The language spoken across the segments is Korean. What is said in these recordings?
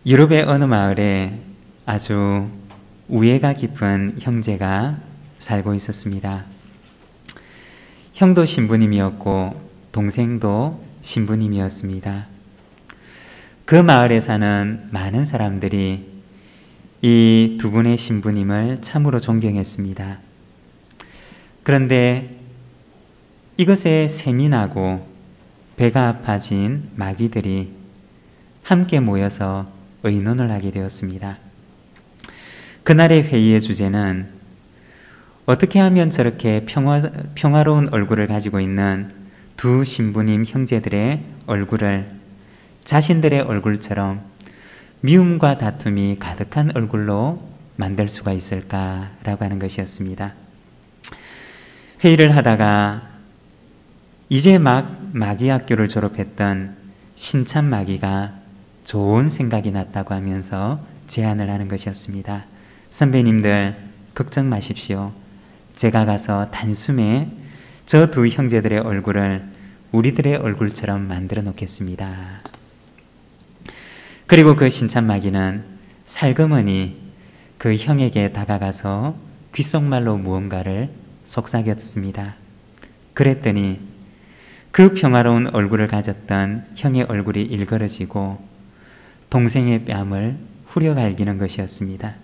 유럽의 어느 마을에 아주 우애가 깊은 형제가 살고 있었습니다. 형도 신부님이었고 동생도 신부님이었습니다. 그 마을에 사는 많은 사람들이 이 두 분의 신부님을 참으로 존경했습니다. 그런데 이것에 셈이 나고 배가 아파진 마귀들이 함께 모여서 의논을 하게 되었습니다. 그날의 회의의 주제는 어떻게 하면 저렇게 평화로운 얼굴을 가지고 있는 두 신부님 형제들의 얼굴을 자신들의 얼굴처럼 미움과 다툼이 가득한 얼굴로 만들 수가 있을까라고 하는 것이었습니다. 회의를 하다가 이제 막 마귀학교를 졸업했던 신참 마귀가 좋은 생각이 났다고 하면서 제안을 하는 것이었습니다. 선배님들 걱정 마십시오. 제가 가서 단숨에 저 두 형제들의 얼굴을 우리들의 얼굴처럼 만들어 놓겠습니다. 그리고 그 신참 마귀는 살그머니 그 형에게 다가가서 귓속말로 무언가를 속삭였습니다. 그랬더니 그 평화로운 얼굴을 가졌던 형의 얼굴이 일그러지고 동생의 뺨을 후려갈기는 것이었습니다.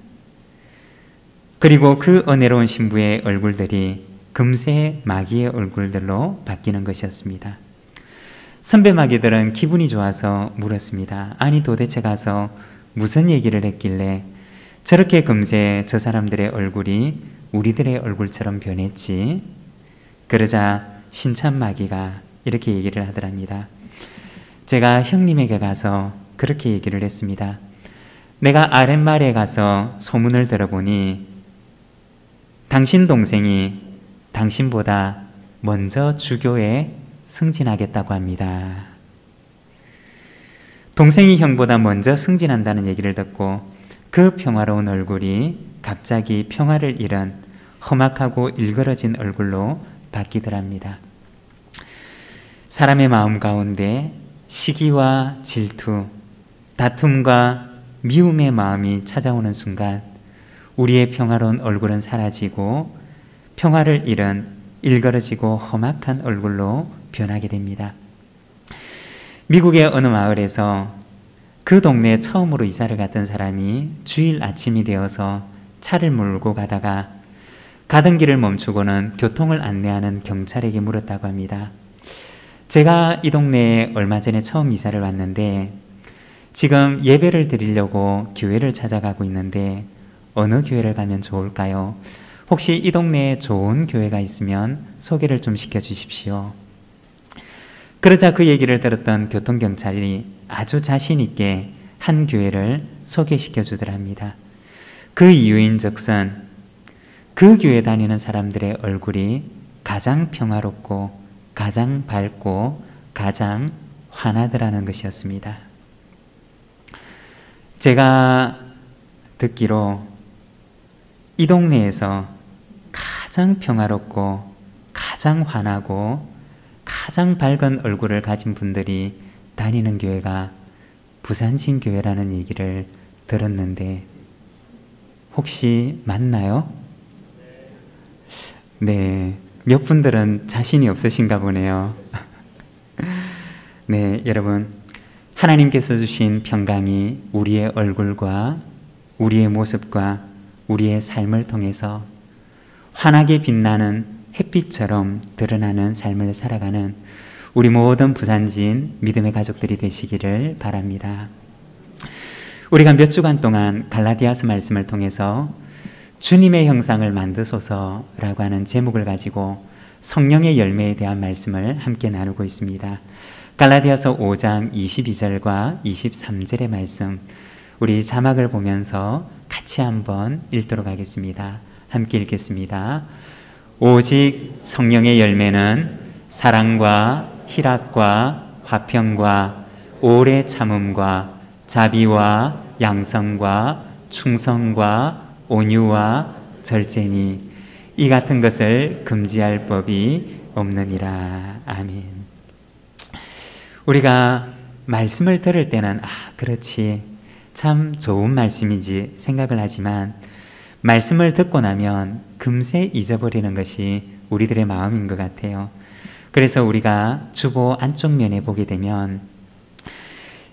그리고 그 은혜로운 신부의 얼굴들이 금세 마귀의 얼굴들로 바뀌는 것이었습니다. 선배 마귀들은 기분이 좋아서 물었습니다. 아니 도대체 가서 무슨 얘기를 했길래 저렇게 금세 저 사람들의 얼굴이 우리들의 얼굴처럼 변했지? 그러자 신참 마귀가 이렇게 얘기를 하더랍니다. 제가 형님에게 가서 그렇게 얘기를 했습니다. 내가 아랫마을에 가서 소문을 들어보니 당신 동생이 당신보다 먼저 주교에 승진하겠다고 합니다. 동생이 형보다 먼저 승진한다는 얘기를 듣고 그 평화로운 얼굴이 갑자기 평화를 잃은 험악하고 일그러진 얼굴로 바뀌더랍니다. 사람의 마음 가운데 시기와 질투, 다툼과 미움의 마음이 찾아오는 순간 우리의 평화로운 얼굴은 사라지고 평화를 잃은 일그러지고 험악한 얼굴로 변하게 됩니다. 미국의 어느 마을에서 그 동네에 처음으로 이사를 갔던 사람이 주일 아침이 되어서 차를 몰고 가다가 가던 길을 멈추고는 교통을 안내하는 경찰에게 물었다고 합니다. 제가 이 동네에 얼마 전에 처음 이사를 왔는데 지금 예배를 드리려고 교회를 찾아가고 있는데 어느 교회를 가면 좋을까요? 혹시 이 동네에 좋은 교회가 있으면 소개를 좀 시켜주십시오. 그러자 그 얘기를 들었던 교통경찰이 아주 자신 있게 한 교회를 소개시켜 주더랍니다. 그 이유인즉슨 그 교회 다니는 사람들의 얼굴이 가장 평화롭고 가장 밝고 가장 환하더라는 것이었습니다. 제가 듣기로 이 동네에서 가장 평화롭고 가장 환하고 가장 밝은 얼굴을 가진 분들이 다니는 교회가 부산신교회라는 얘기를 들었는데 혹시 맞나요? 네, 몇 분들은 자신이 없으신가 보네요. 네, 여러분 하나님께서 주신 평강이 우리의 얼굴과 우리의 모습과 우리의 삶을 통해서 환하게 빛나는 햇빛처럼 드러나는 삶을 살아가는 우리 모든 부산지인 믿음의 가족들이 되시기를 바랍니다. 우리가 몇 주간 동안 갈라디아서 말씀을 통해서 주님의 형상을 만드소서라고 하는 제목을 가지고 성령의 열매에 대한 말씀을 함께 나누고 있습니다. 갈라디아서 5장 22절과 23절의 말씀, 우리 자막을 보면서 같이 한번 읽도록 하겠습니다. 함께 읽겠습니다. 오직 성령의 열매는 사랑과 희락과 화평과 오래 참음과 자비와 양성과 충성과 온유와 절제니 이 같은 것을 금지할 법이 없느니라. 아멘. 우리가 말씀을 들을 때는 그렇지, 참 좋은 말씀인지 생각을 하지만 말씀을 듣고 나면 금세 잊어버리는 것이 우리들의 마음인 것 같아요. 그래서 우리가 주보 안쪽 면에 보게 되면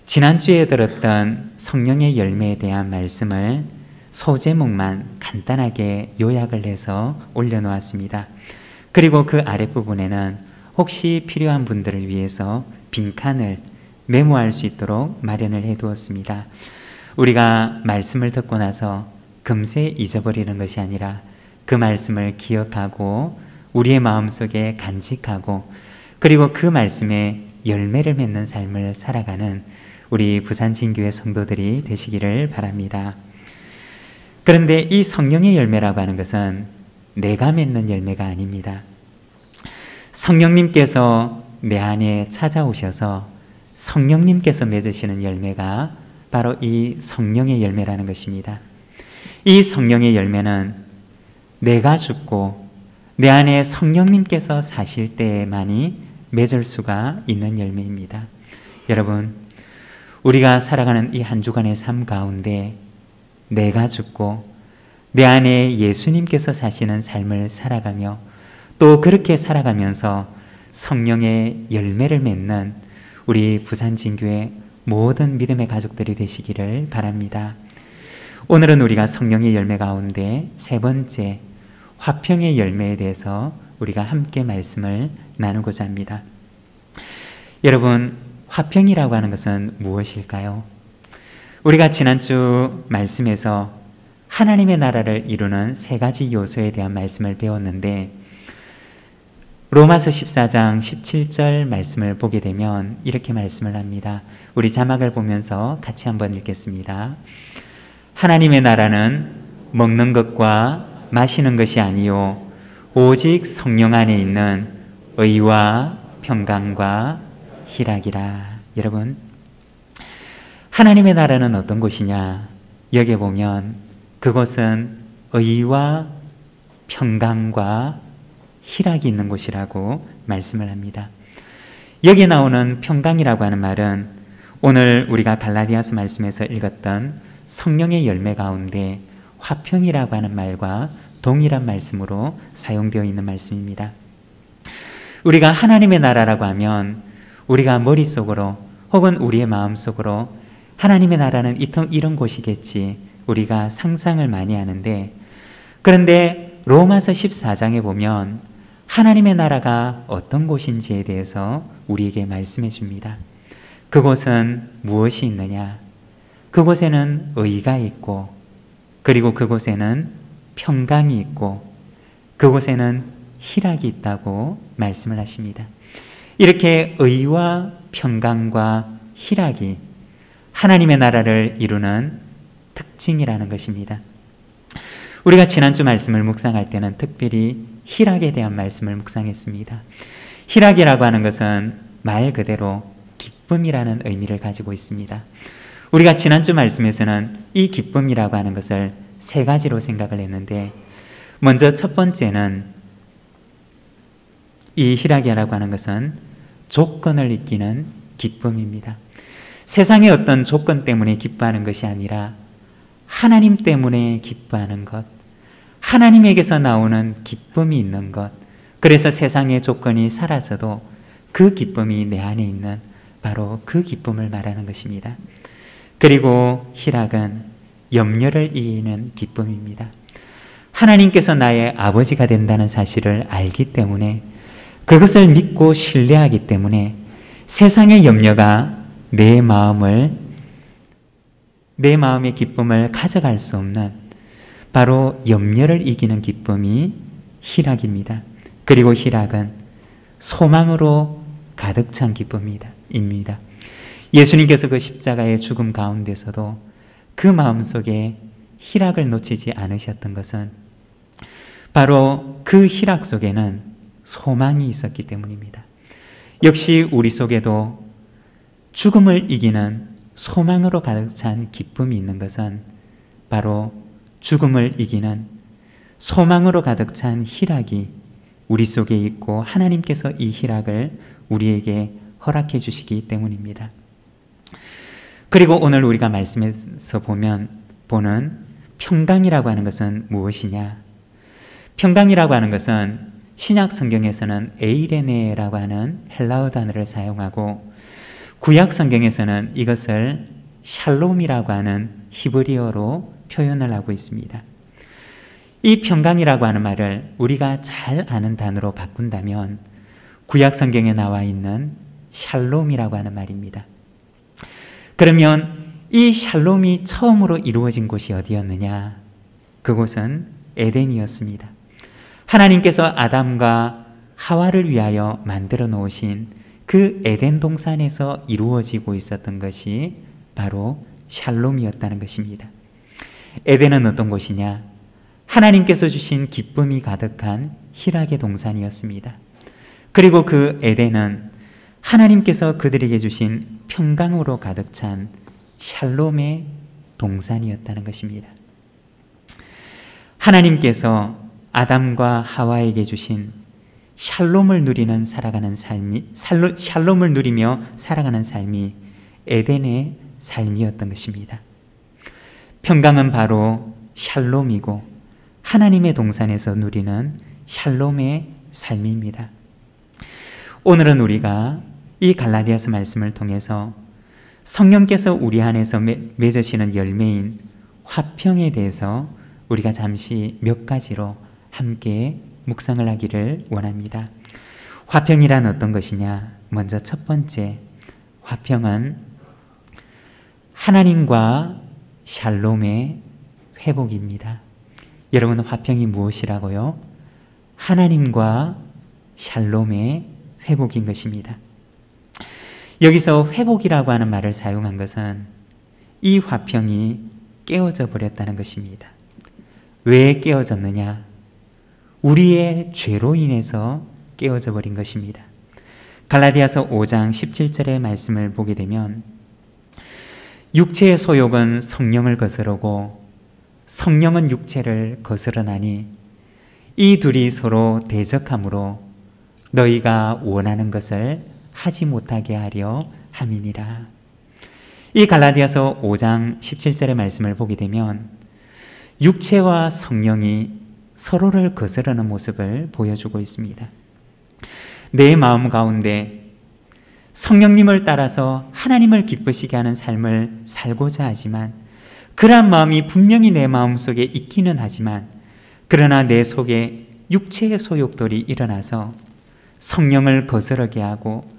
지난주에 들었던 성령의 열매에 대한 말씀을 소제목만 간단하게 요약을 해서 올려놓았습니다. 그리고 그 아랫부분에는 혹시 필요한 분들을 위해서 빈칸을 메모할 수 있도록 마련을 해두었습니다. 우리가 말씀을 듣고 나서 금세 잊어버리는 것이 아니라 그 말씀을 기억하고 우리의 마음속에 간직하고 그리고 그 말씀에 열매를 맺는 삶을 살아가는 우리 부산진교회 성도들이 되시기를 바랍니다. 그런데 이 성령의 열매라고 하는 것은 내가 맺는 열매가 아닙니다. 성령님께서 내 안에 찾아오셔서 성령님께서 맺으시는 열매가 바로 이 성령의 열매라는 것입니다. 이 성령의 열매는 내가 죽고 내 안에 성령님께서 사실 때에만이 맺을 수가 있는 열매입니다. 여러분, 우리가 살아가는 이 한 주간의 삶 가운데 내가 죽고 내 안에 예수님께서 사시는 삶을 살아가며 또 그렇게 살아가면서 성령의 열매를 맺는 우리 부산진교회 모든 믿음의 가족들이 되시기를 바랍니다. 오늘은 우리가 성령의 열매 가운데 세 번째 화평의 열매에 대해서 우리가 함께 말씀을 나누고자 합니다. 여러분, 화평이라고 하는 것은 무엇일까요? 우리가 지난주 말씀에서 하나님의 나라를 이루는 세 가지 요소에 대한 말씀을 배웠는데 로마서 14장 17절 말씀을 보게 되면 이렇게 말씀을 합니다. 우리 자막을 보면서 같이 한번 읽겠습니다. 하나님의 나라는 먹는 것과 마시는 것이 아니요 오직 성령 안에 있는 의와 평강과 희락이라. 여러분, 하나님의 나라는 어떤 곳이냐? 여기 보면 그곳은 의와 평강과 희락이 있는 곳이라고 말씀을 합니다. 여기 나오는 평강이라고 하는 말은 오늘 우리가 갈라디아서 말씀에서 읽었던 성령의 열매 가운데 화평이라고 하는 말과 동일한 말씀으로 사용되어 있는 말씀입니다. 우리가 하나님의 나라라고 하면 우리가 머릿속으로 혹은 우리의 마음속으로 하나님의 나라는 이런 곳이겠지 우리가 상상을 많이 하는데, 그런데 로마서 14장에 보면 하나님의 나라가 어떤 곳인지에 대해서 우리에게 말씀해 줍니다. 그곳은 무엇이 있느냐? 그곳에는 의가 있고, 그리고 그곳에는 평강이 있고, 그곳에는 희락이 있다고 말씀을 하십니다. 이렇게 의와 평강과 희락이 하나님의 나라를 이루는 특징이라는 것입니다. 우리가 지난주 말씀을 묵상할 때는 특별히 희락에 대한 말씀을 묵상했습니다. 희락이라고 하는 것은 말 그대로 기쁨이라는 의미를 가지고 있습니다. 우리가 지난주 말씀에서는 이 기쁨이라고 하는 것을 세 가지로 생각을 했는데, 먼저 첫 번째는 이 희락이라고 하는 것은 조건을 이기는 기쁨입니다. 세상의 어떤 조건 때문에 기뻐하는 것이 아니라 하나님 때문에 기뻐하는 것, 하나님에게서 나오는 기쁨이 있는 것, 그래서 세상의 조건이 사라져도 그 기쁨이 내 안에 있는 바로 그 기쁨을 말하는 것입니다. 그리고 희락은 염려를 이기는 기쁨입니다. 하나님께서 나의 아버지가 된다는 사실을 알기 때문에, 그것을 믿고 신뢰하기 때문에 세상의 염려가 내 마음의 기쁨을 가져갈 수 없는 바로 염려를 이기는 기쁨이 희락입니다. 그리고 희락은 소망으로 가득 찬 기쁨입니다. 예수님께서 그 십자가의 죽음 가운데서도 그 마음속에 희락을 놓치지 않으셨던 것은 바로 그 희락 속에는 소망이 있었기 때문입니다. 역시 우리 속에도 죽음을 이기는 소망으로 가득 찬 기쁨이 있는 것은 바로 죽음을 이기는 소망으로 가득 찬 희락이 우리 속에 있고, 하나님께서 이 희락을 우리에게 허락해 주시기 때문입니다. 그리고 오늘 우리가 말씀에서 보는 평강이라고 하는 것은 무엇이냐? 평강이라고 하는 것은 신약 성경에서는 에이레네라고 하는 헬라어 단어를 사용하고 구약 성경에서는 이것을 샬롬이라고 하는 히브리어로 표현을 하고 있습니다. 이 평강이라고 하는 말을 우리가 잘 아는 단어로 바꾼다면 구약 성경에 나와 있는 샬롬이라고 하는 말입니다. 그러면 이 샬롬이 처음으로 이루어진 곳이 어디였느냐? 그곳은 에덴이었습니다. 하나님께서 아담과 하와를 위하여 만들어 놓으신 그 에덴 동산에서 이루어지고 있었던 것이 바로 샬롬이었다는 것입니다. 에덴은 어떤 곳이냐? 하나님께서 주신 기쁨이 가득한 희락의 동산이었습니다. 그리고 그 에덴은 하나님께서 그들에게 주신 평강으로 가득 찬 샬롬의 동산이었다는 것입니다. 하나님께서 아담과 하와에게 주신 샬롬을 누리며 살아가는 삶이 에덴의 삶이었던 것입니다. 평강은 바로 샬롬이고 하나님의 동산에서 누리는 샬롬의 삶입니다. 오늘은 우리가 이 갈라디아서 말씀을 통해서 성령께서 우리 안에서 맺으시는 열매인 화평에 대해서 우리가 잠시 몇 가지로 함께 묵상을 하기를 원합니다. 화평이란 어떤 것이냐? 먼저 첫 번째, 화평은 하나님과 샬롬의 회복입니다. 여러분, 화평이 무엇이라고요? 하나님과 샬롬의 회복인 것입니다. 여기서 회복이라고 하는 말을 사용한 것은 이 화평이 깨어져 버렸다는 것입니다. 왜 깨어졌느냐? 우리의 죄로 인해서 깨어져 버린 것입니다. 갈라디아서 5장 17절의 말씀을 보게 되면 육체의 소욕은 성령을 거스르고 성령은 육체를 거스르나니 이 둘이 서로 대적함으로 너희가 원하는 것을 하지 못하게 하려 함이니라. 이 갈라디아서 5장 17절의 말씀을 보게 되면 육체와 성령이 서로를 거스르는 모습을 보여주고 있습니다. 내 마음 가운데 성령님을 따라서 하나님을 기쁘시게 하는 삶을 살고자 하지만 그러한 마음이 분명히 내 마음속에 있기는 하지만 그러나 내 속에 육체의 소욕들이 일어나서 성령을 거스르게 하고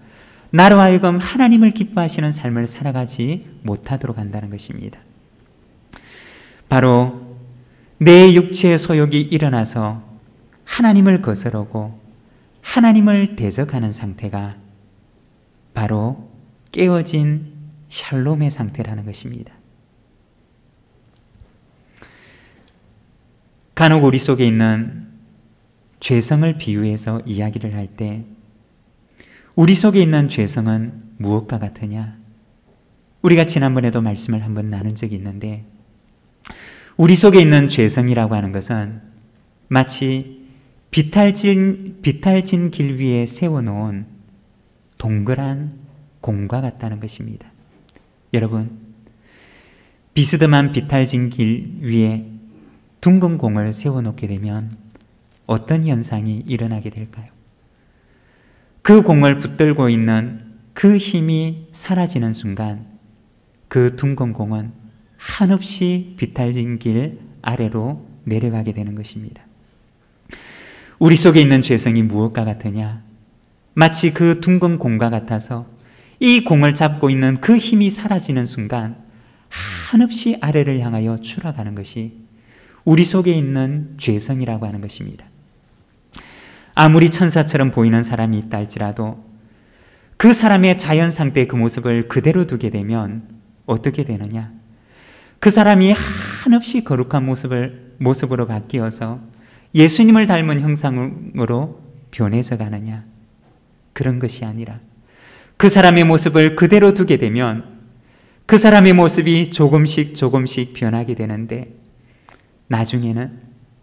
나로 하여금 하나님을 기뻐하시는 삶을 살아가지 못하도록 한다는 것입니다. 바로 내 육체의 소욕이 일어나서 하나님을 거스르고 하나님을 대적하는 상태가 바로 깨어진 샬롬의 상태라는 것입니다. 간혹 우리 속에 있는 죄성을 비유해서 이야기를 할 때 우리 속에 있는 죄성은 무엇과 같으냐? 우리가 지난번에도 말씀을 한번 나눈 적이 있는데 우리 속에 있는 죄성이라고 하는 것은 마치 비탈진 길 위에 세워놓은 동그란 공과 같다는 것입니다. 여러분, 비스듬한 비탈진 길 위에 둥근 공을 세워놓게 되면 어떤 현상이 일어나게 될까요? 그 공을 붙들고 있는 그 힘이 사라지는 순간 그 둥근 공은 한없이 비탈진 길 아래로 내려가게 되는 것입니다. 우리 속에 있는 죄성이 무엇과 같으냐? 마치 그 둥근 공과 같아서 이 공을 잡고 있는 그 힘이 사라지는 순간 한없이 아래를 향하여 추락하는 것이 우리 속에 있는 죄성이라고 하는 것입니다. 아무리 천사처럼 보이는 사람이 있다 할지라도 그 사람의 자연 상태의 그 모습을 그대로 두게 되면 어떻게 되느냐? 그 사람이 한없이 거룩한 모습으로 바뀌어서 예수님을 닮은 형상으로 변해서 가느냐? 그런 것이 아니라 그 사람의 모습을 그대로 두게 되면 그 사람의 모습이 조금씩 변하게 되는데 나중에는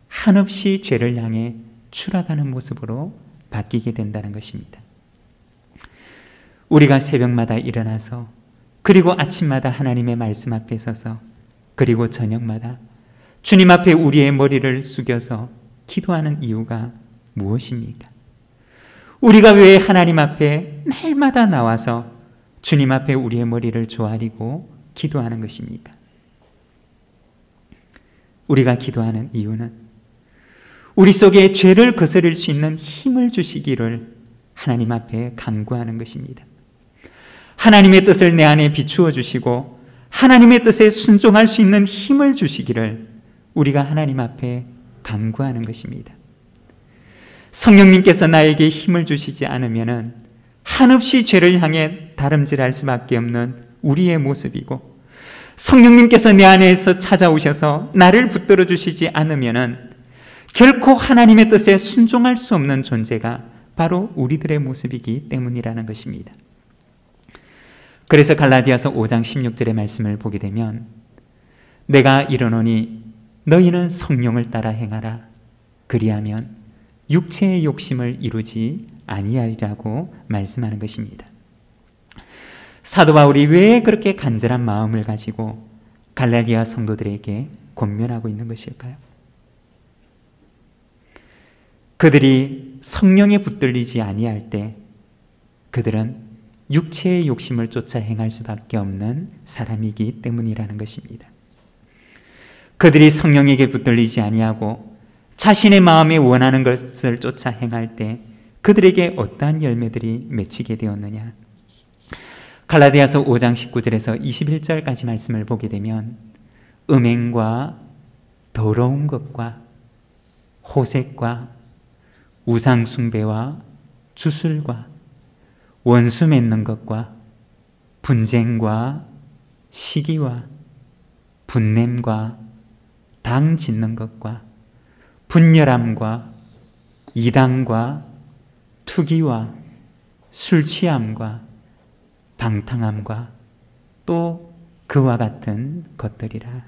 한없이 죄를 향해 추락하는 모습으로 바뀌게 된다는 것입니다. 우리가 새벽마다 일어나서 그리고 아침마다 하나님의 말씀 앞에 서서, 그리고 저녁마다 주님 앞에 우리의 머리를 숙여서 기도하는 이유가 무엇입니까? 우리가 왜 하나님 앞에 날마다 나와서 주님 앞에 우리의 머리를 조아리고 기도하는 것입니까? 우리가 기도하는 이유는 우리 속에 죄를 거스릴 수 있는 힘을 주시기를 하나님 앞에 간구하는 것입니다. 하나님의 뜻을 내 안에 비추어 주시고 하나님의 뜻에 순종할 수 있는 힘을 주시기를 우리가 하나님 앞에 간구하는 것입니다. 성령님께서 나에게 힘을 주시지 않으면 한없이 죄를 향해 다름질할 수밖에 없는 우리의 모습이고, 성령님께서 내 안에서 찾아오셔서 나를 붙들어 주시지 않으면 결코 하나님의 뜻에 순종할 수 없는 존재가 바로 우리들의 모습이기 때문이라는 것입니다. 그래서 갈라디아서 5장 16절의 말씀을 보게 되면, 내가 이르노니 너희는 성령을 따라 행하라. 그리하면 육체의 욕심을 이루지 아니하리라고 말씀하는 것입니다. 사도 바울이 왜 그렇게 간절한 마음을 가지고 갈라디아 성도들에게 권면하고 있는 것일까요? 그들이 성령에 붙들리지 아니할 때 그들은 육체의 욕심을 쫓아 행할 수밖에 없는 사람이기 때문이라는 것입니다. 그들이 성령에게 붙들리지 아니하고 자신의 마음에 원하는 것을 쫓아 행할 때 그들에게 어떠한 열매들이 맺히게 되었느냐? 갈라디아서 5장 19절에서 21절까지 말씀을 보게 되면, 음행과 더러운 것과 호색과 우상숭배와 주술과 원수 맺는 것과 분쟁과 시기와 분냄과 당 짓는 것과 분열함과 이당과 투기와 술취함과 방탕함과 또 그와 같은 것들이라.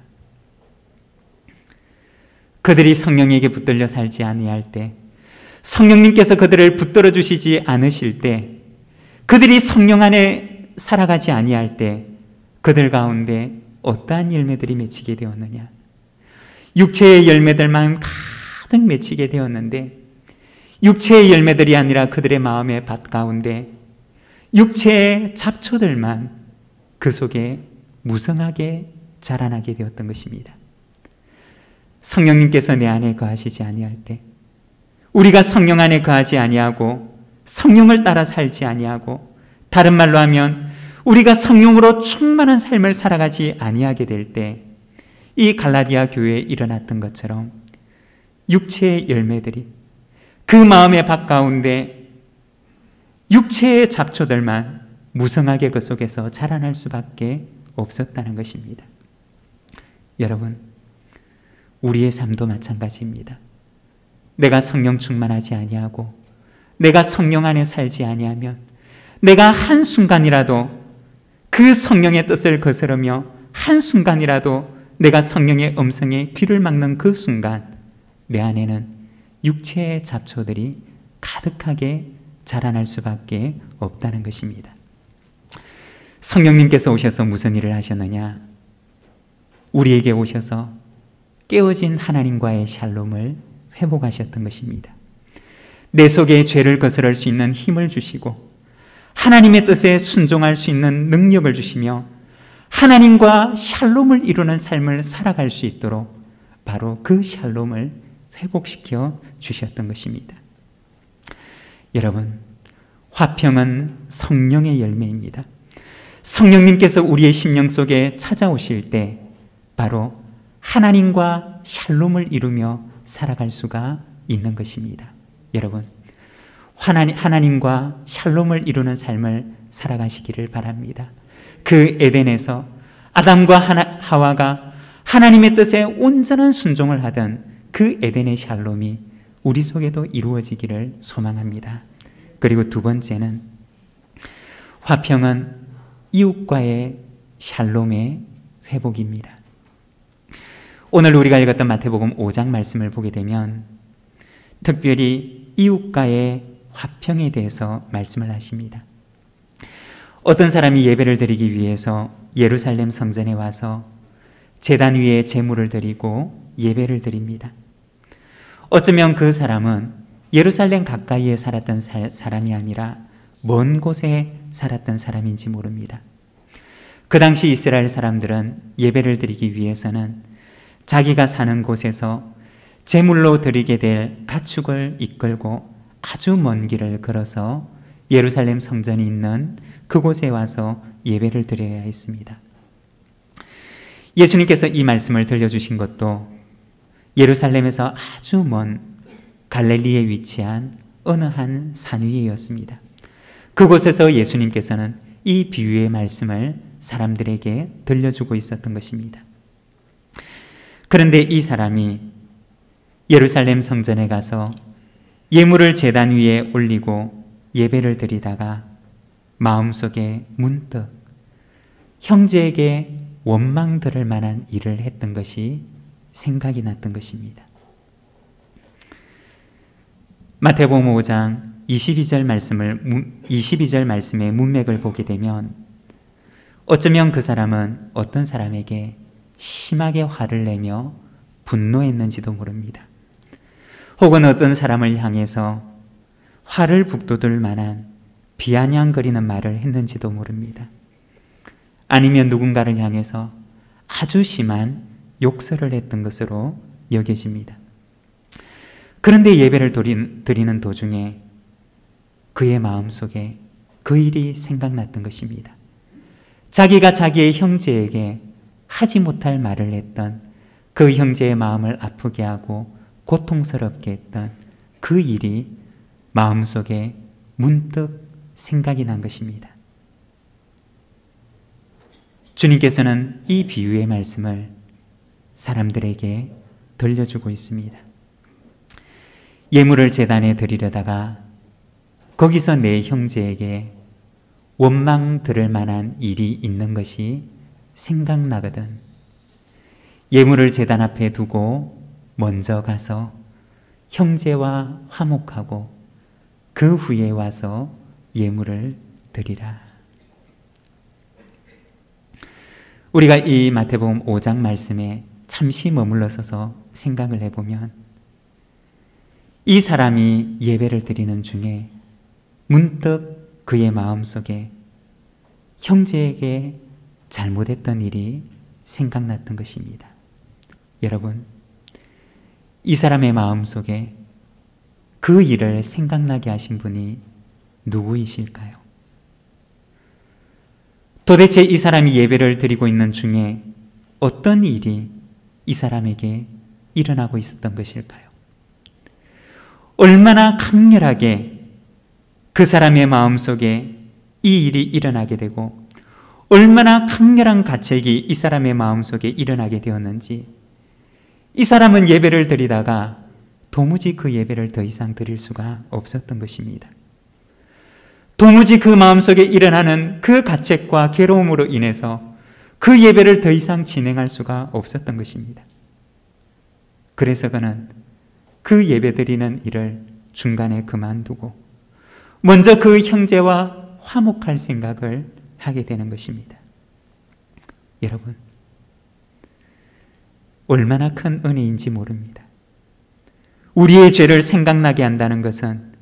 그들이 성령에게 붙들려 살지 아니할 때, 성령님께서 그들을 붙들어 주시지 않으실 때, 그들이 성령 안에 살아가지 아니할 때 그들 가운데 어떠한 열매들이 맺히게 되었느냐? 육체의 열매들만 가득 맺히게 되었는데, 육체의 열매들이 아니라 그들의 마음의 밭 가운데 육체의 잡초들만 그 속에 무성하게 자라나게 되었던 것입니다. 성령님께서 내 안에 거하시지 아니할 때, 우리가 성령 안에 거하지 아니하고 성령을 따라 살지 아니하고, 다른 말로 하면 우리가 성령으로 충만한 삶을 살아가지 아니하게 될 때, 이 갈라디아 교회에 일어났던 것처럼 육체의 열매들이 그 마음의 밭 가운데 육체의 잡초들만 무성하게 그 속에서 자라날 수밖에 없었다는 것입니다. 여러분, 우리의 삶도 마찬가지입니다. 내가 성령 충만하지 아니하고 내가 성령 안에 살지 아니하면, 내가 한순간이라도 그 성령의 뜻을 거스르며 한순간이라도 내가 성령의 음성에 귀를 막는 그 순간 내 안에는 육체의 잡초들이 가득하게 자라날 수밖에 없다는 것입니다. 성령님께서 오셔서 무슨 일을 하셨느냐? 우리에게 오셔서 깨어진 하나님과의 샬롬을 회복하셨던 것입니다. 내 속에 죄를 거스를 수 있는 힘을 주시고 하나님의 뜻에 순종할 수 있는 능력을 주시며 하나님과 샬롬을 이루는 삶을 살아갈 수 있도록 바로 그 샬롬을 회복시켜 주셨던 것입니다. 여러분, 화평은 성령의 열매입니다. 성령님께서 우리의 심령 속에 찾아오실 때 바로 하나님과 샬롬을 이루며 살아갈 수가 있는 것입니다. 여러분, 하나님과 샬롬을 이루는 삶을 살아가시기를 바랍니다. 그 에덴에서 아담과 하와가 하나님의 뜻에 온전한 순종을 하던 그 에덴의 샬롬이 우리 속에도 이루어지기를 소망합니다. 그리고 두 번째는, 화평은 이웃과의 샬롬의 회복입니다. 오늘 우리가 읽었던 마태복음 5장 말씀을 보게 되면 특별히 이웃과의 화평에 대해서 말씀을 하십니다. 어떤 사람이 예배를 드리기 위해서 예루살렘 성전에 와서 제단 위에 제물을 드리고 예배를 드립니다. 어쩌면 그 사람은 예루살렘 가까이에 살았던 사람이 아니라 먼 곳에 살았던 사람인지 모릅니다. 그 당시 이스라엘 사람들은 예배를 드리기 위해서는 자기가 사는 곳에서 제물로 드리게 될 가축을 이끌고 아주 먼 길을 걸어서 예루살렘 성전이 있는 그곳에 와서 예배를 드려야 했습니다. 예수님께서 이 말씀을 들려주신 것도 예루살렘에서 아주 먼 갈릴리에 위치한 어느 한 산 위에였습니다. 그곳에서 예수님께서는 이 비유의 말씀을 사람들에게 들려주고 있었던 것입니다. 그런데 이 사람이 예루살렘 성전에 가서 예물을 제단 위에 올리고 예배를 드리다가 마음속에 문득 형제에게 원망 들을 만한 일을 했던 것이 생각이 났던 것입니다. 마태복음 5장 22절 말씀의 문맥을 보게 되면 어쩌면 그 사람은 어떤 사람에게 심하게 화를 내며 분노했는지도 모릅니다. 혹은 어떤 사람을 향해서 화를 북돋을 만한 비아냥거리는 말을 했는지도 모릅니다. 아니면 누군가를 향해서 아주 심한 욕설을 했던 것으로 여겨집니다. 그런데 예배를 드리는 도중에 그의 마음속에 그 일이 생각났던 것입니다. 자기가 자기의 형제에게 하지 못할 말을 했던 그 형제의 마음을 아프게 하고 고통스럽게 했던 그 일이 마음속에 문득 생각이 난 것입니다. 주님께서는 이 비유의 말씀을 사람들에게 들려주고 있습니다. 예물을 제단에 드리려다가 거기서 내 형제에게 원망 들을 만한 일이 있는 것이 생각나거든 예물을 제단 앞에 두고 먼저 가서 형제와 화목하고 그 후에 와서 예물을 드리라. 우리가 이 마태복음 5장 말씀에 잠시 머물러 서서 생각을 해보면 이 사람이 예배를 드리는 중에 문득 그의 마음속에 형제에게 잘못했던 일이 생각났던 것입니다. 여러분, 이 사람의 마음속에 그 일을 생각나게 하신 분이 누구이실까요? 도대체 이 사람이 예배를 드리고 있는 중에 어떤 일이 이 사람에게 일어나고 있었던 것일까요? 얼마나 강렬하게 그 사람의 마음속에 이 일이 일어나게 되고 얼마나 강렬한 가책이 이 사람의 마음속에 일어나게 되었는지 이 사람은 예배를 드리다가 도무지 그 예배를 더 이상 드릴 수가 없었던 것입니다. 도무지 그 마음속에 일어나는 그 가책과 괴로움으로 인해서 그 예배를 더 이상 진행할 수가 없었던 것입니다. 그래서 그는 그 예배드리는 일을 중간에 그만두고 먼저 그 형제와 화목할 생각을 하게 되는 것입니다. 여러분, 얼마나 큰 은혜인지 모릅니다. 우리의 죄를 생각나게 한다는 것은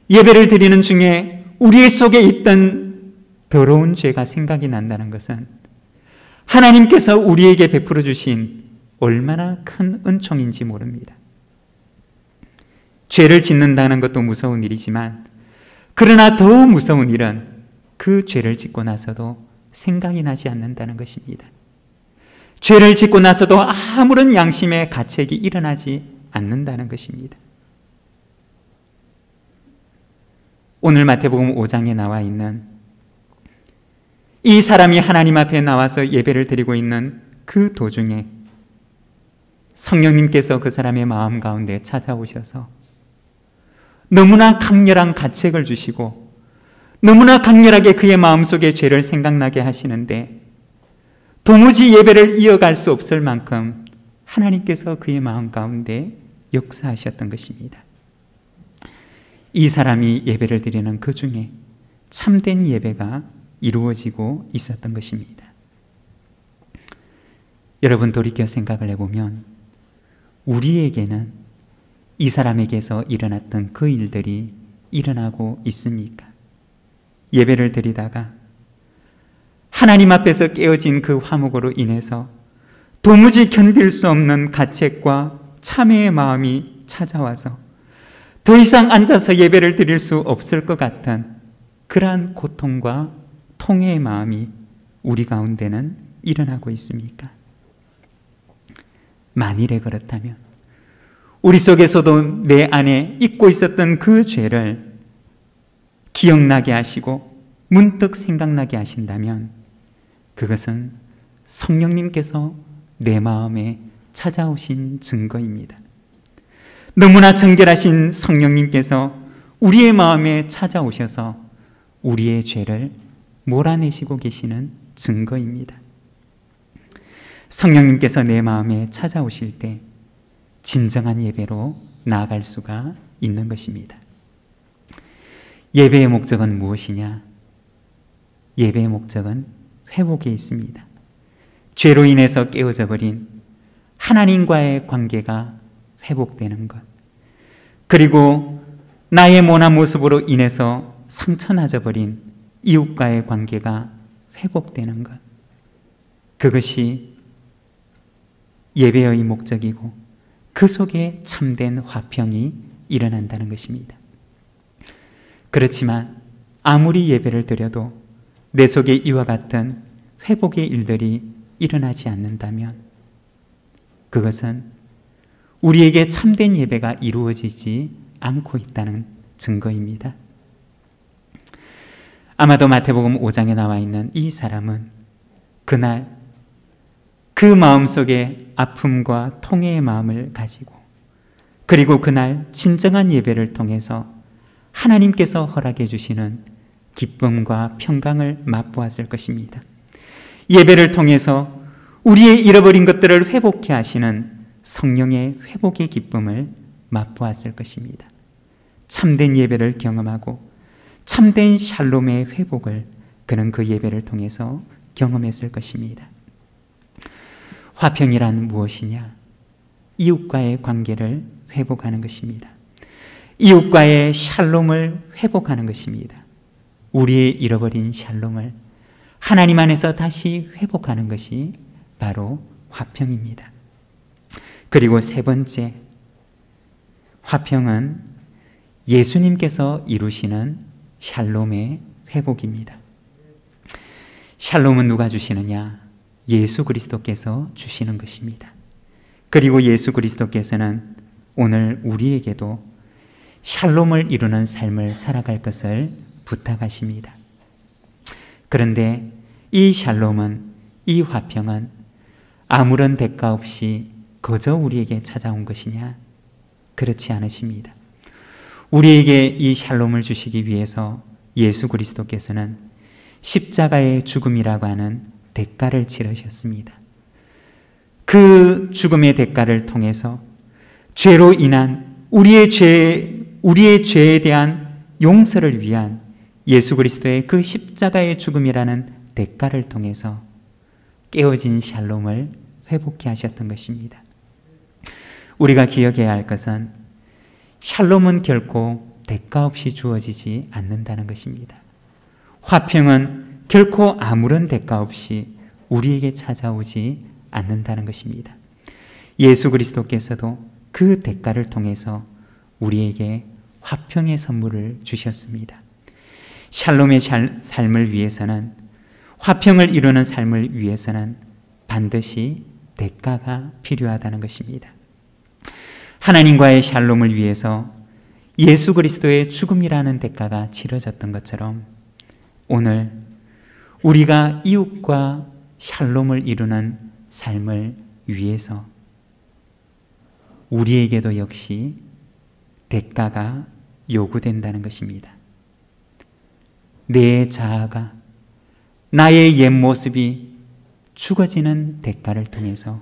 예배를 드리는 중에 우리 속에 있던 더러운 죄가 생각이 난다는 것은 하나님께서 우리에게 베풀어 주신 얼마나 큰 은총인지 모릅니다. 죄를 짓는다는 것도 무서운 일이지만 그러나 더 무서운 일은 그 죄를 짓고 나서도 생각이 나지 않는다는 것입니다. 죄를 짓고 나서도 아무런 양심의 가책이 일어나지 않는다는 것입니다. 오늘 마태복음 5장에 나와 있는 이 사람이 하나님 앞에 나와서 예배를 드리고 있는 그 도중에 성령님께서 그 사람의 마음 가운데 찾아오셔서 너무나 강렬한 가책을 주시고 너무나 강렬하게 그의 마음속에 죄를 생각나게 하시는데 도무지 예배를 이어갈 수 없을 만큼 하나님께서 그의 마음 가운데 역사하셨던 것입니다. 이 사람이 예배를 드리는 그 중에 참된 예배가 이루어지고 있었던 것입니다. 여러분, 돌이켜 생각을 해보면 우리에게는 이 사람에게서 일어났던 그 일들이 일어나고 있습니까? 예배를 드리다가 하나님 앞에서 깨어진 그 화목으로 인해서 도무지 견딜 수 없는 가책과 참회의 마음이 찾아와서 더 이상 앉아서 예배를 드릴 수 없을 것 같은 그러한 고통과 통회의 마음이 우리 가운데는 일어나고 있습니까? 만일에 그렇다면 우리 속에서도 내 안에 잊고 있었던 그 죄를 기억나게 하시고 문득 생각나게 하신다면 그것은 성령님께서 내 마음에 찾아오신 증거입니다. 너무나 정결하신 성령님께서 우리의 마음에 찾아오셔서 우리의 죄를 몰아내시고 계시는 증거입니다. 성령님께서 내 마음에 찾아오실 때 진정한 예배로 나아갈 수가 있는 것입니다. 예배의 목적은 무엇이냐? 예배의 목적은 회복에 있습니다. 죄로 인해서 깨어져 버린 하나님과의 관계가 회복되는 것, 그리고 나의 모난 모습으로 인해서 상처나져 버린 이웃과의 관계가 회복되는 것, 그것이 예배의 목적이고 그 속에 참된 화평이 일어난다는 것입니다. 그렇지만 아무리 예배를 드려도 내 속에 이와 같은 회복의 일들이 일어나지 않는다면 그것은 우리에게 참된 예배가 이루어지지 않고 있다는 증거입니다. 아마도 마태복음 5장에 나와 있는 이 사람은 그날 그 마음속에 아픔과 통회의 마음을 가지고, 그리고 그날 진정한 예배를 통해서 하나님께서 허락해 주시는 기쁨과 평강을 맛보았을 것입니다. 예배를 통해서 우리의 잃어버린 것들을 회복해 하시는 성령의 회복의 기쁨을 맛보았을 것입니다. 참된 예배를 경험하고 참된 샬롬의 회복을 그는 그 예배를 통해서 경험했을 것입니다. 화평이란 무엇이냐? 이웃과의 관계를 회복하는 것입니다. 이웃과의 샬롬을 회복하는 것입니다. 우리의 잃어버린 샬롬을 하나님 안에서 다시 회복하는 것이 바로 화평입니다. 그리고 세 번째, 화평은 예수님께서 이루시는 샬롬의 회복입니다. 샬롬은 누가 주시느냐? 예수 그리스도께서 주시는 것입니다. 그리고 예수 그리스도께서는 오늘 우리에게도 샬롬을 이루는 삶을 살아갈 것을 부탁하십니다. 그런데 이 샬롬은, 이 화평은 아무런 대가 없이 거저 우리에게 찾아온 것이냐? 그렇지 않으십니다. 우리에게 이 샬롬을 주시기 위해서 예수 그리스도께서는 십자가의 죽음이라고 하는 대가를 치르셨습니다. 그 죽음의 대가를 통해서 죄로 인한 우리의 죄에 대한 용서를 위한 예수 그리스도의 그 십자가의 죽음이라는 대가를 통해서 깨어진 샬롬을 회복해 하셨던 것입니다. 우리가 기억해야 할 것은 샬롬은 결코 대가 없이 주어지지 않는다는 것입니다. 화평은 결코 아무런 대가 없이 우리에게 찾아오지 않는다는 것입니다. 예수 그리스도께서도 그 대가를 통해서 우리에게 화평의 선물을 주셨습니다. 샬롬의 삶을 위해서는, 화평을 이루는 삶을 위해서는 반드시 대가가 필요하다는 것입니다. 하나님과의 샬롬을 위해서 예수 그리스도의 죽음이라는 대가가 치러졌던 것처럼 오늘 우리가 이웃과 샬롬을 이루는 삶을 위해서 우리에게도 역시 대가가 요구된다는 것입니다. 내 자아가, 나의 옛 모습이 죽어지는 대가를 통해서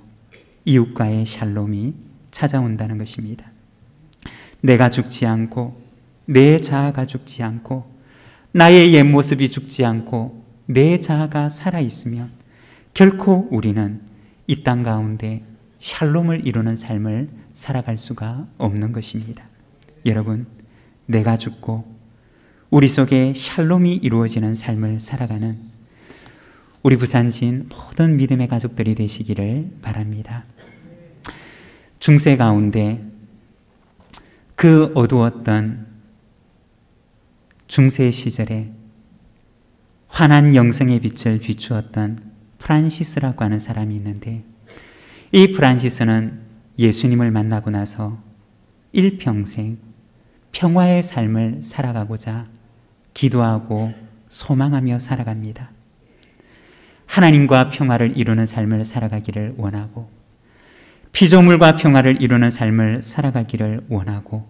이웃과의 샬롬이 찾아온다는 것입니다. 내가 죽지 않고, 내 자아가 죽지 않고, 나의 옛 모습이 죽지 않고 내 자아가 살아있으면 결코 우리는 이 땅 가운데 샬롬을 이루는 삶을 살아갈 수가 없는 것입니다. 여러분, 내가 죽고 우리 속에 샬롬이 이루어지는 삶을 살아가는 우리 부산진 모든 믿음의 가족들이 되시기를 바랍니다. 중세 가운데 그 어두웠던 중세 시절에 환한 영성의 빛을 비추었던 프란시스라고 하는 사람이 있는데, 이 프란시스는 예수님을 만나고 나서 일평생 평화의 삶을 살아가고자 기도하고 소망하며 살아갑니다. 하나님과 평화를 이루는 삶을 살아가기를 원하고, 피조물과 평화를 이루는 삶을 살아가기를 원하고,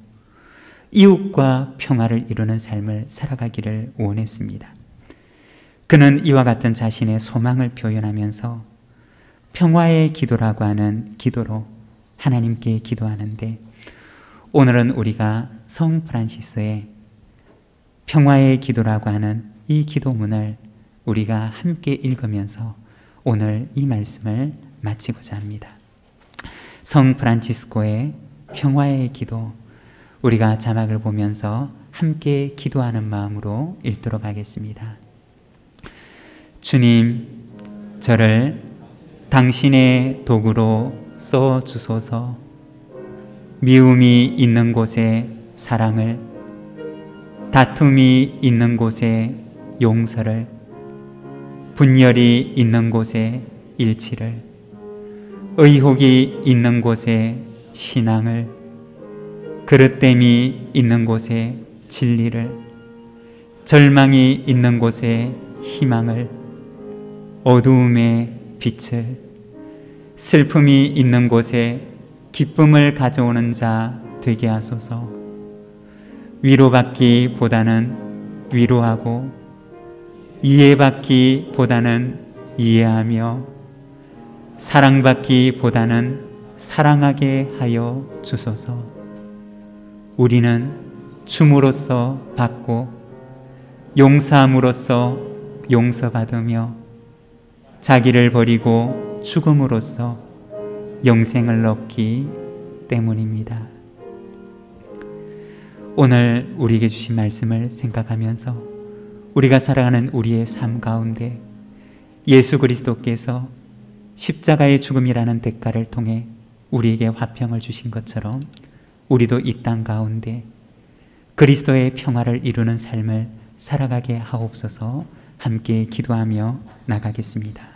이웃과 평화를 이루는 삶을 살아가기를 원했습니다. 그는 이와 같은 자신의 소망을 표현하면서 평화의 기도라고 하는 기도로 하나님께 기도하는데, 오늘은 우리가 성 프란시스의 평화의 기도라고 하는 이 기도문을 우리가 함께 읽으면서 오늘 이 말씀을 마치고자 합니다. 성 프란치스코의 평화의 기도, 우리가 자막을 보면서 함께 기도하는 마음으로 읽도록 하겠습니다. 주님, 저를 당신의 도구로 써 주소서. 미움이 있는 곳에 사랑을, 다툼이 있는 곳에 용서를, 분열이 있는 곳에 일치를, 의혹이 있는 곳에 신앙을, 그릇됨이 있는 곳에 진리를, 절망이 있는 곳에 희망을, 어두움에 빛을, 슬픔이 있는 곳에 기쁨을 가져오는 자 되게 하소서. 위로받기보다는 위로하고, 이해받기보다는 이해하며, 사랑받기보다는 사랑하게 하여 주소서. 우리는 춤으로써 받고, 용서함으로써 용서받으며, 자기를 버리고 죽음으로써 영생을 얻기 때문입니다. 오늘 우리에게 주신 말씀을 생각하면서 우리가 살아가는 우리의 삶 가운데 예수 그리스도께서 십자가의 죽음이라는 대가를 통해 우리에게 화평을 주신 것처럼 우리도 이 땅 가운데 그리스도의 평화를 이루는 삶을 살아가게 하옵소서. 함께 기도하며 나가겠습니다.